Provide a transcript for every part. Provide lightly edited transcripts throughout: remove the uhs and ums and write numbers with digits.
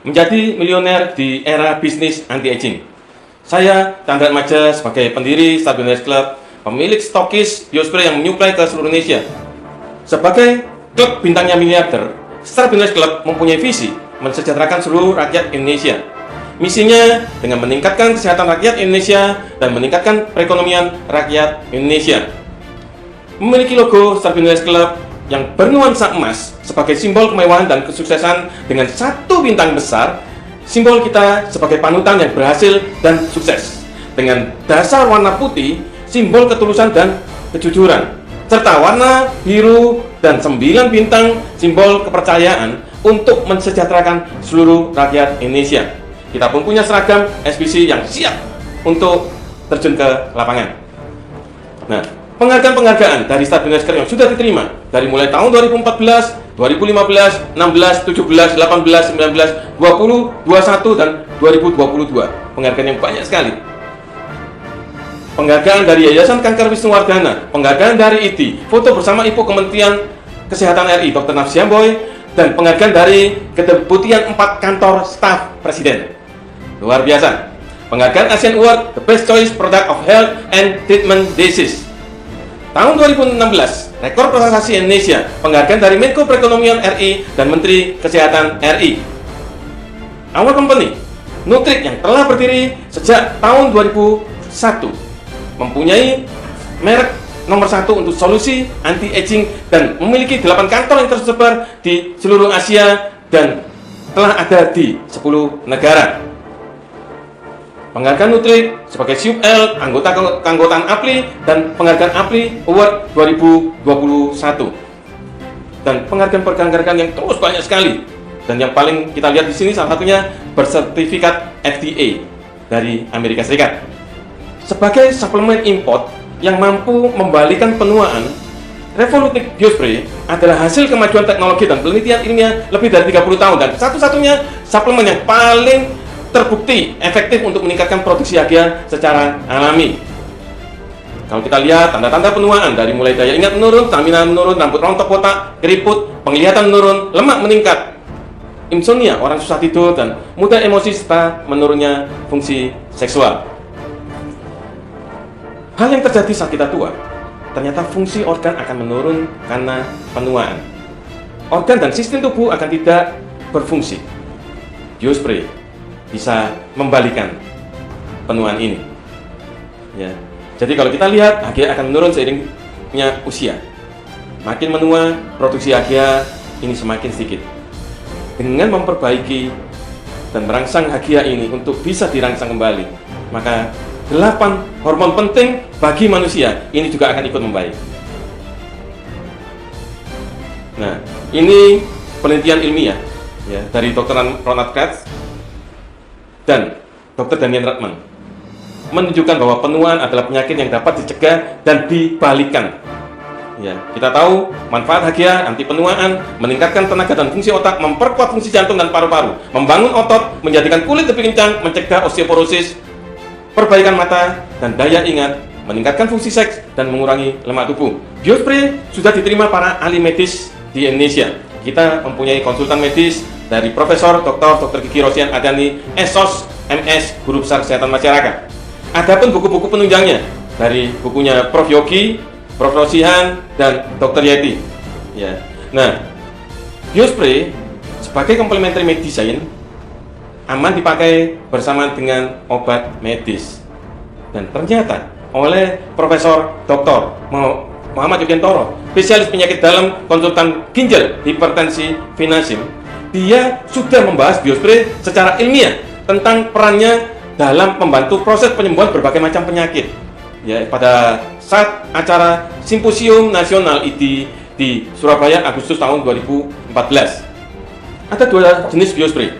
menjadi milioner di era bisnis anti-aging. Saya, Chandra Maja, sebagai pendiri Star Billionaires Club, pemilik stokis biospray yang menyuplai ke seluruh Indonesia. Sebagai klub bintangnya miliarder, Star Billionaires Club mempunyai visi mensejahterakan seluruh rakyat Indonesia. Misinya dengan meningkatkan kesehatan rakyat Indonesia dan meningkatkan perekonomian rakyat Indonesia. Memiliki logo Star Billionaires Club yang bernuansa emas sebagai simbol kemewahan dan kesuksesan dengan 1 bintang besar, simbol kita sebagai panutan yang berhasil dan sukses. Dengan dasar warna putih, simbol ketulusan dan kejujuran, serta warna biru dan 9 bintang, simbol kepercayaan untuk mensejahterakan seluruh rakyat Indonesia. Kita pun punya seragam SBC yang siap untuk terjun ke lapangan. Nah, penghargaan-penghargaan dari Star Billionaires Club yang sudah diterima dari mulai tahun 2014, 2015, 16, 17, 18, 19, 20, 21, dan 2022. Penghargaan yang banyak sekali. Penghargaan dari Yayasan Kanker Wisnuwardana, penghargaan dari IDI, foto bersama Ibu Kementerian Kesehatan RI, Dr. Nafsi Amboy, dan penghargaan dari Kedeputian 4 Kantor Staf Presiden. Luar biasa. Penghargaan ASEAN Award The Best Choice Product of Health and Treatment Disease. Tahun 2016, rekor prestasi Indonesia, penghargaan dari Menko Perekonomian RI dan Menteri Kesehatan RI. Our company, Nutrik, yang telah berdiri sejak tahun 2001, mempunyai merek nomor 1 untuk solusi anti-aging dan memiliki 8 kantor yang tersebar di seluruh Asia dan telah ada di 10 negara. Penghargaan Nutrik sebagai SUPL, anggota keanggotaan APLI, dan penghargaan APLI Award 2021. Dan penghargaan-penghargaan yang terus banyak sekali. Dan yang paling kita lihat di sini salah satunya bersertifikat FDA dari Amerika Serikat. Sebagai suplemen import yang mampu membalikan penuaan, Revolutic Biospray adalah hasil kemajuan teknologi dan penelitian ilmiah lebih dari 30 tahun dan satu-satunya suplemen yang paling terbukti efektif untuk meningkatkan produksi AGA secara alami. Kalau kita lihat tanda-tanda penuaan dari mulai daya ingat menurun, stamina menurun, rambut rontok botak, keriput, penglihatan menurun, lemak meningkat, insomnia, orang susah tidur, dan mudah emosi serta menurunnya fungsi seksual. Hal yang terjadi saat kita tua, ternyata fungsi organ akan menurun karena penuaan. Organ dan sistem tubuh akan tidak berfungsi. Biospray bisa membalikan penuaan ini. Ya. Jadi kalau kita lihat, AGA akan menurun seiringnya usia. Makin menua, produksi AGA ini semakin sedikit. Dengan memperbaiki dan merangsang AGA ini untuk bisa dirangsang kembali, maka 8 hormon penting bagi manusia ini juga akan ikut membaik. Nah, ini penelitian ilmiah ya, dari Dr. Ronald Katz dan Dr. Damian Radman menunjukkan bahwa penuaan adalah penyakit yang dapat dicegah dan dibalikan. Ya, kita tahu manfaat HGA anti penuaan, meningkatkan tenaga dan fungsi otak, memperkuat fungsi jantung dan paru-paru, membangun otot, menjadikan kulit lebih kencang, mencegah osteoporosis, perbaikan mata dan daya ingat, meningkatkan fungsi seks dan mengurangi lemak tubuh. Biospray sudah diterima para ahli medis di Indonesia. Kita mempunyai konsultan medis dari Profesor Dr. Kiki Rosian Adani, SOS, MS, Guru Besar Kesehatan Masyarakat. Adapun buku-buku penunjangnya dari bukunya Prof. Yogi, Prof. Rosihan, dan Dr. Yeti. Ya. Nah, Biospray sebagai complementary medicine aman dipakai bersama dengan obat medis. Dan ternyata oleh Profesor Dr. Muhammad Yudiantoro, spesialis penyakit dalam, konsultan ginjal, hipertensi, finasim, dia sudah membahas Biospray secara ilmiah tentang perannya dalam membantu proses penyembuhan berbagai macam penyakit. Ya, pada saat acara Simposium Nasional IDI di Surabaya Agustus tahun 2014. Ada 2 jenis Biospray.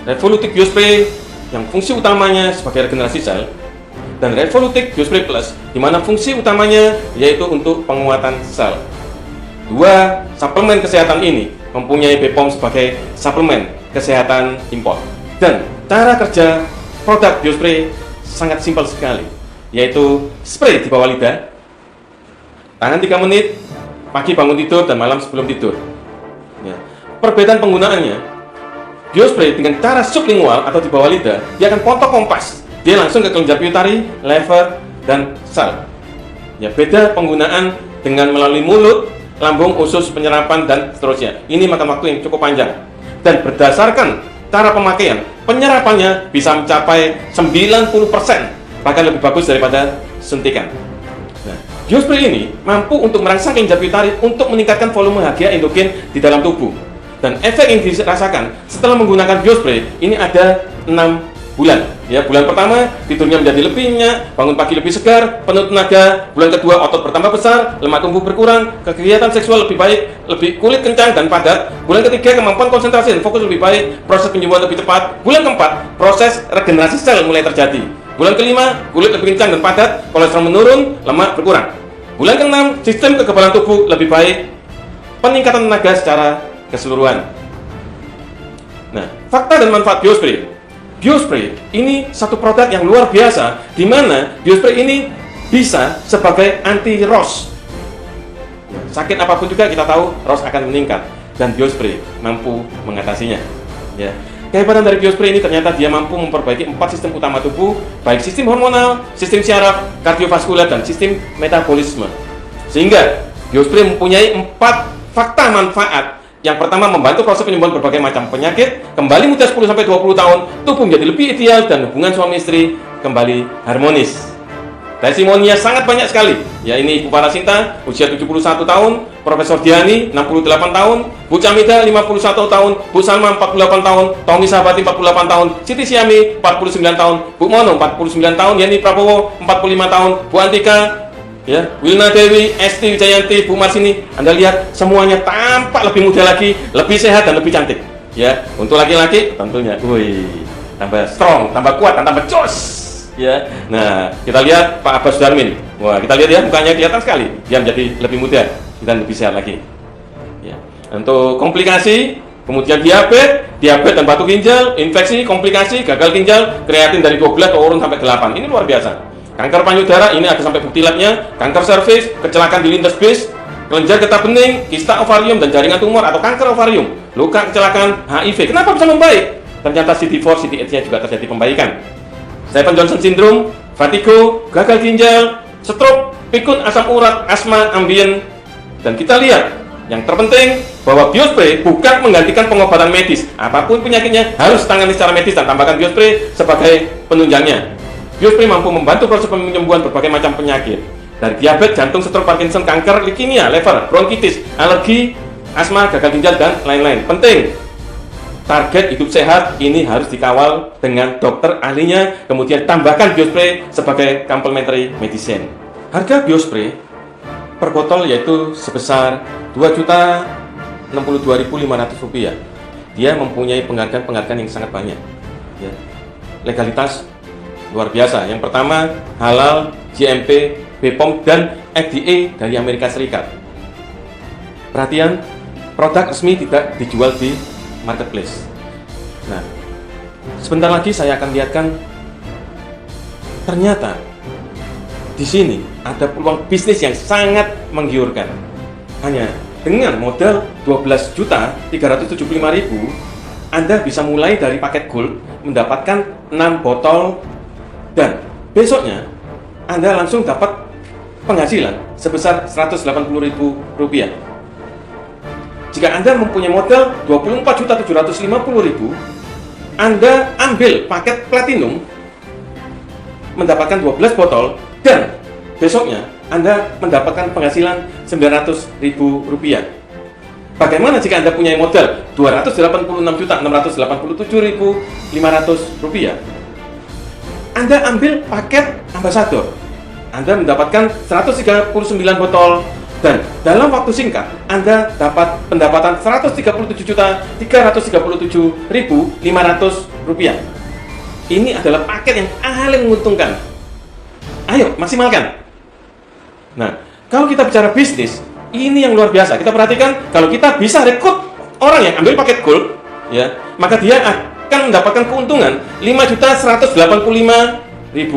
Revolutic Biospray yang fungsi utamanya sebagai regenerasi sel, dan Revolutic Biospray Plus di mana fungsi utamanya yaitu untuk penguatan sel. 2 suplemen kesehatan ini mempunyai BPOM sebagai suplemen kesehatan impor. Dan cara kerja produk Biospray sangat simpel sekali, yaitu spray di bawah lidah, tahan 3 menit, pagi bangun tidur dan malam sebelum tidur. Ya. Perbedaan penggunaannya, biospray dengan cara sublingual atau di bawah lidah, dia akan potong kompas. Dia langsung ke kelenjar pituitari, lever, dan sel. Ya, beda penggunaan dengan melalui mulut, lambung, usus, penyerapan, dan seterusnya. Ini makan waktu yang cukup panjang. Dan berdasarkan cara pemakaian, penyerapannya bisa mencapai 90%, bahkan lebih bagus daripada suntikan. Nah, biospray ini mampu untuk merangsang kelenjar pituitari untuk meningkatkan volume HGH endogen di dalam tubuh. Dan efek yang dirasakan setelah menggunakan biospray ini ada 6 bulan. Ya, bulan pertama tidurnya menjadi lebih nyenyak, bangun pagi lebih segar, penuh tenaga. Bulan kedua otot bertambah besar, lemak tubuh berkurang, kegiatan seksual lebih baik, lebih kulit kencang dan padat. Bulan ketiga kemampuan konsentrasi dan fokus lebih baik, proses penyembuhan lebih cepat. Bulan keempat proses regenerasi sel mulai terjadi. Bulan kelima kulit lebih kencang dan padat, kolesterol menurun, lemak berkurang. Bulan keenam sistem kekebalan tubuh lebih baik, peningkatan tenaga secara keseluruhan. Nah, fakta dan manfaat biospray. Biospray ini satu produk yang luar biasa, di mana biospray ini bisa sebagai anti ROS. Sakit apapun juga kita tahu ROS akan meningkat, dan biospray mampu mengatasinya. Ya. Kehebatan dari biospray ini ternyata dia mampu memperbaiki 4 sistem utama tubuh, baik sistem hormonal, sistem syaraf, kardiovaskular, dan sistem metabolisme. Sehingga biospray mempunyai 4 fakta manfaat. Yang pertama, membantu proses penyembuhan berbagai macam penyakit, kembali muda 10-20 tahun, tubuh menjadi lebih ideal, dan hubungan suami istri kembali harmonis. Testimoninya sangat banyak sekali. Ya, ini Ibu Parasinta, usia 71 tahun, Profesor Diani, 68 tahun, Bu Camida, 51 tahun, Bu Salma, 48 tahun, Tommy Sahabati, 48 tahun, Siti Syami, 49 tahun, Bu Mono, 49 tahun, Yani Prabowo, 45 tahun, Bu Antika, ya, Wilna Dewi, Esti Wijayanti, Bu Marsini. Anda lihat semuanya tampak lebih muda lagi, lebih sehat dan lebih cantik. Ya, untuk laki-laki tentunya, tambah strong, tambah kuat, dan tambah jos. Ya, nah kita lihat Pak Abbas Darmin. Wah, kita lihat ya, mukanya kelihatan sekali. Dia menjadi lebih muda dan lebih sehat lagi. Ya, untuk komplikasi, kemudian diabetes dan batu ginjal, infeksi, komplikasi, gagal ginjal, kreatin dari 12 turun sampai 8. Ini luar biasa. Kanker payudara, ini ada sampai bukti labnya, kanker serviks, kecelakaan di lintas bis, kelenjar getah bening, kista ovarium dan jaringan tumor atau kanker ovarium, luka kecelakaan, HIV. Kenapa bisa membaik? Ternyata CD4, CD8-nya juga terjadi pembaikan. Stevens-Johnson syndrome, vertigo, gagal ginjal, stroke, pikun asam urat, asma, ambien. Dan kita lihat, yang terpenting bahwa biospray bukan menggantikan pengobatan medis. Apapun penyakitnya harus ditangani secara medis, dan tambahkan biospray sebagai penunjangnya. Biospray mampu membantu proses penyembuhan berbagai macam penyakit, dari diabetes, jantung, stroke, Parkinson, kanker, leukemia, liver, bronkitis, alergi, asma, gagal ginjal, dan lain-lain. Penting, target hidup sehat ini harus dikawal dengan dokter ahlinya, kemudian tambahkan biospray sebagai complementary medicine. Harga biospray per botol yaitu sebesar Rp2.062.500. Dia mempunyai penghargaan yang sangat banyak. Ya. Legalitas luar biasa. Yang pertama, halal, GMP, BPOM, dan FDA dari Amerika Serikat. Perhatian, produk resmi tidak dijual di marketplace. Nah, sebentar lagi saya akan lihatkan ternyata di sini ada peluang bisnis yang sangat menggiurkan. Hanya dengan modal 12.375.000, Anda bisa mulai dari paket gold mendapatkan 6 botol, dan besoknya Anda langsung dapat penghasilan sebesar Rp180.000. Jika Anda mempunyai modal 24.750.000, Anda ambil paket platinum mendapatkan 12 botol, dan besoknya Anda mendapatkan penghasilan Rp900.000. Bagaimana jika Anda punya modal Rp286.687.500? Anda ambil paket ambasador, Anda mendapatkan 139 botol, dan dalam waktu singkat Anda dapat pendapatan Rp137.337.500. Ini adalah paket yang paling menguntungkan. Ayo, maksimalkan. Nah, kalau kita bicara bisnis, ini yang luar biasa. Kita perhatikan, kalau kita bisa rekrut orang yang ambil paket gold, ya, maka dia akan mendapatkan keuntungan Rp5.185.000.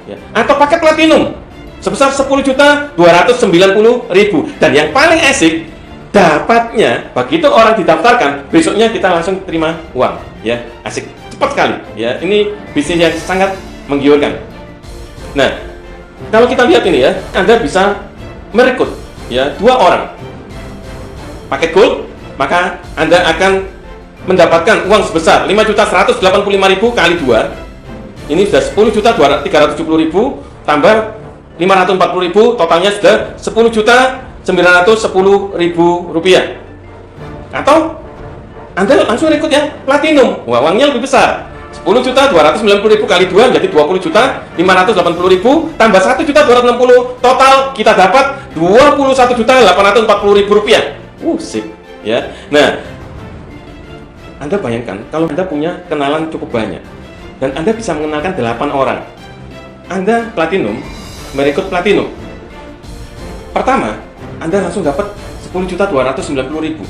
Ya, atau paket platinum sebesar Rp10.290.000. Dan yang paling asik, dapatnya begitu orang didaftarkan, besoknya kita langsung terima uang, ya. Asik, cepat sekali, ya. Ini bisnis yang sangat menggiurkan. Nah, kalau kita lihat ini ya, Anda bisa merekrut ya 2 orang paket gold, maka Anda akan mendapatkan uang sebesar 5.185.000 kali 2. Ini sudah 10.370.000 tambah 540.000, totalnya sudah 10.910.000 rupiah. Atau Anda langsung rekrut ya platinum, wah, uangnya lebih besar, 10.290.000 kali 2 menjadi 20.580.000 tambah 1.260, total kita dapat 21.840.000 rupiah. Sip, ya. Nah, Anda bayangkan kalau Anda punya kenalan cukup banyak dan Anda bisa mengenalkan 8 orang. Anda platinum, merekrut platinum. Pertama, Anda langsung dapat 10.290.000.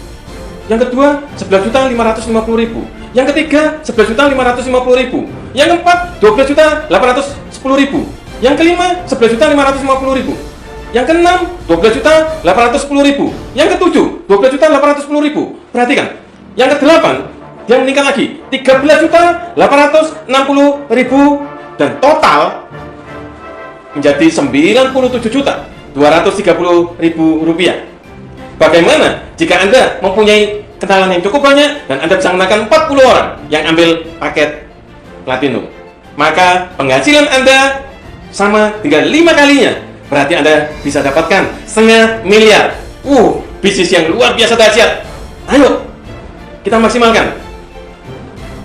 Yang kedua, 11.550.000. Yang ketiga, 11.550.000. Yang keempat, 12.810.000. Yang kelima, 11.550.000. Yang keenam, 12.810.000. Yang ketujuh, 12.810.000. Perhatikan, yang kedelapan, dia meningkat lagi, 13.860.000, dan total menjadi 97.230.000 rupiah. Bagaimana jika Anda mempunyai kenalan yang cukup banyak dan Anda bisa mengenalkan 40 orang yang ambil paket platinum? Maka penghasilan Anda sama dengan 5 kalinya. Berarti Anda bisa dapatkan setengah miliar. Bisnis yang luar biasa dahsyat. Ayo, kita maksimalkan.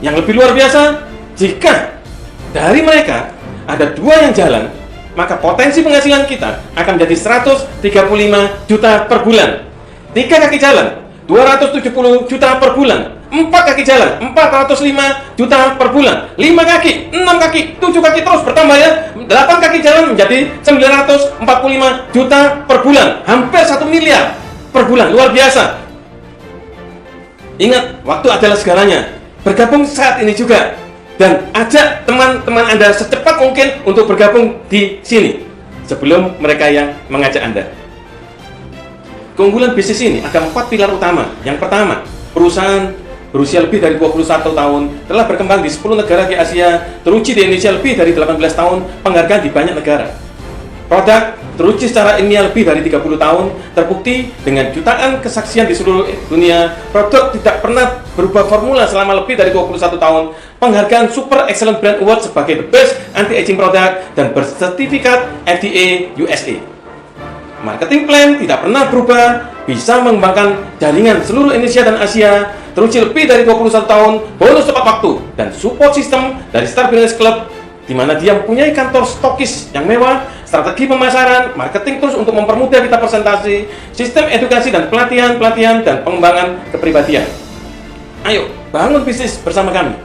Yang lebih luar biasa, jika dari mereka ada 2 yang jalan, maka potensi penghasilan kita akan menjadi 135 juta per bulan. 3 kaki jalan, 270 juta per bulan. 4 kaki jalan, 405 juta per bulan. 5 kaki, 6 kaki, 7 kaki, terus bertambah ya. 8 kaki jalan menjadi 945 juta per bulan. Hampir 1 miliar per bulan. Luar biasa. Ingat, waktu adalah segalanya. Bergabung saat ini juga. Dan ajak teman-teman Anda secepat mungkin untuk bergabung di sini sebelum mereka yang mengajak Anda. Keunggulan bisnis ini ada 4 pilar utama. Yang pertama, perusahaan berusia lebih dari 21 tahun, telah berkembang di 10 negara di Asia, teruji di Indonesia lebih dari 18 tahun, penghargaan di banyak negara. Produk teruji secara ilmiah lebih dari 30 tahun, terbukti dengan jutaan kesaksian di seluruh dunia. Produk tidak pernah berubah formula selama lebih dari 21 tahun, penghargaan Super Excellent Brand Award sebagai the best anti-aging product, dan bersertifikat FDA USA. Marketing plan tidak pernah berubah, bisa mengembangkan jaringan seluruh Indonesia dan Asia, teruji lebih dari 21 tahun, bonus tepat waktu, dan support system dari Star Business Club, di mana dia mempunyai kantor stokis yang mewah, strategi pemasaran, marketing tools untuk mempermudah kita presentasi, sistem edukasi dan pelatihan dan pengembangan kepribadian. Ayo, bangun bisnis bersama kami.